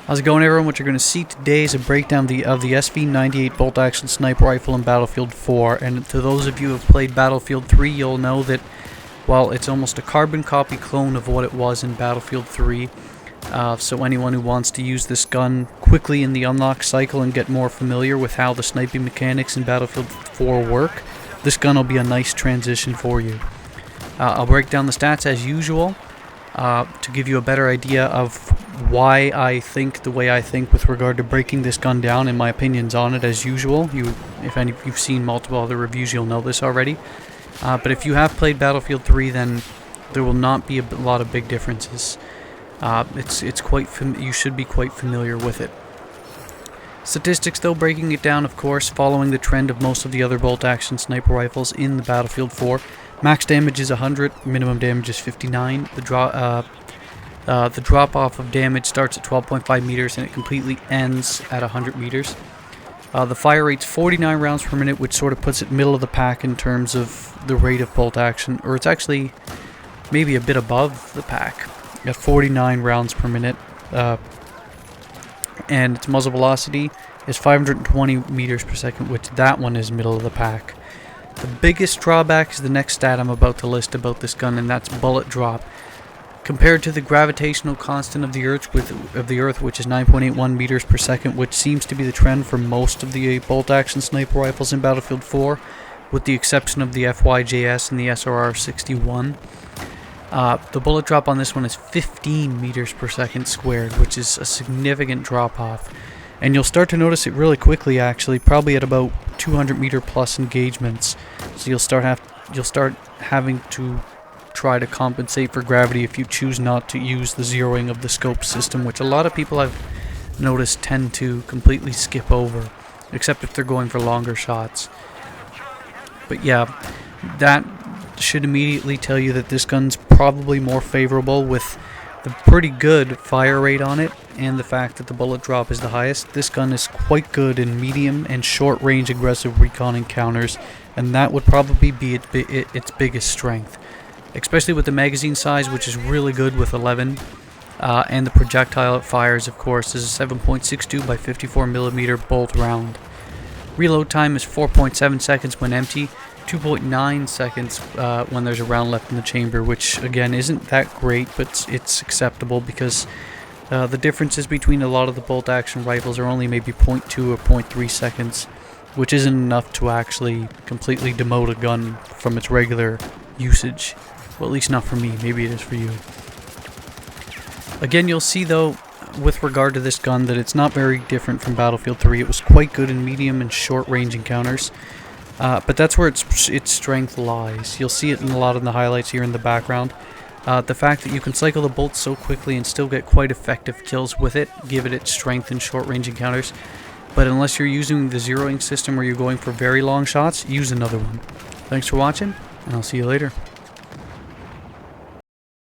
How's it going, everyone? What you're going to see today is a breakdown of the SV-98 bolt-action sniper rifle in Battlefield 4. And to those of you who have played Battlefield 3, you'll know that, well, it's almost a carbon copy clone of what it was in Battlefield 3. So anyone who wants to use this gun quickly in the unlock cycle and get more familiar with how the sniping mechanics in Battlefield 4 work, this gun will be a nice transition for you. I'll break down the stats as usual to give you a better idea of why I think the way I think with regard to breaking this gun down and my opinions on it as usual. If you've seen multiple other reviews, you'll know this already. But if you have played Battlefield 3, then there will not be a lot of big differences. You should be quite familiar with it. Statistics, though, breaking it down, of course, following the trend of most of the other bolt-action sniper rifles in the Battlefield 4. Max damage is 100, minimum damage is 59. The drop-off of damage starts at 12.5 meters and it completely ends at 100 meters. The fire rate's 49 rounds per minute, which sort of puts it middle of the pack in terms of the rate of bolt action, or it's actually maybe a bit above the pack at 49 rounds per minute. And its muzzle velocity is 520 meters per second, which that one is middle of the pack. The biggest drawback is the next stat I'm about to list about this gun, and that's bullet drop. Compared to the gravitational constant of the Earth, which is 9.81 meters per second, which seems to be the trend for most of the bolt-action sniper rifles in Battlefield 4, with the exception of the FYJS and the SRR-61. The bullet drop on this one is 15 meters per second squared, which is a significant drop-off. And you'll start to notice it really quickly, actually, probably at about 200 meter plus engagements. So you'll start having to try to compensate for gravity if you choose not to use the zeroing of the scope system, which a lot of people I've noticed tend to completely skip over, except if they're going for longer shots. But yeah, that should immediately tell you that this gun's probably more favorable with the pretty good fire rate on it and the fact that the bullet drop is the highest. This gun is quite good in medium and short range aggressive recon encounters, and that would probably be its biggest strength, especially with the magazine size, which is really good with 11, and the projectile it fires, of course, is a 7.62 by 54 millimeter bolt round. Reload time is 4.7 seconds when empty, 2.9 seconds when there's a round left in the chamber, which again isn't that great, but it's acceptable because the differences between a lot of the bolt action rifles are only maybe 0.2 or 0.3 seconds, which isn't enough to actually completely demote a gun from its regular usage. Well, at least not for me. Maybe it is for you. Again, you'll see, though, with regard to this gun, that it's not very different from Battlefield 3. It was quite good in medium and short range encounters. But that's where its strength lies. You'll see it in a lot of the highlights here in the background. The fact that you can cycle the bolts so quickly and still get quite effective kills with it, give it its strength in short range encounters. But unless you're using the zeroing system where you're going for very long shots, use another one. Thanks for watching, and I'll see you later.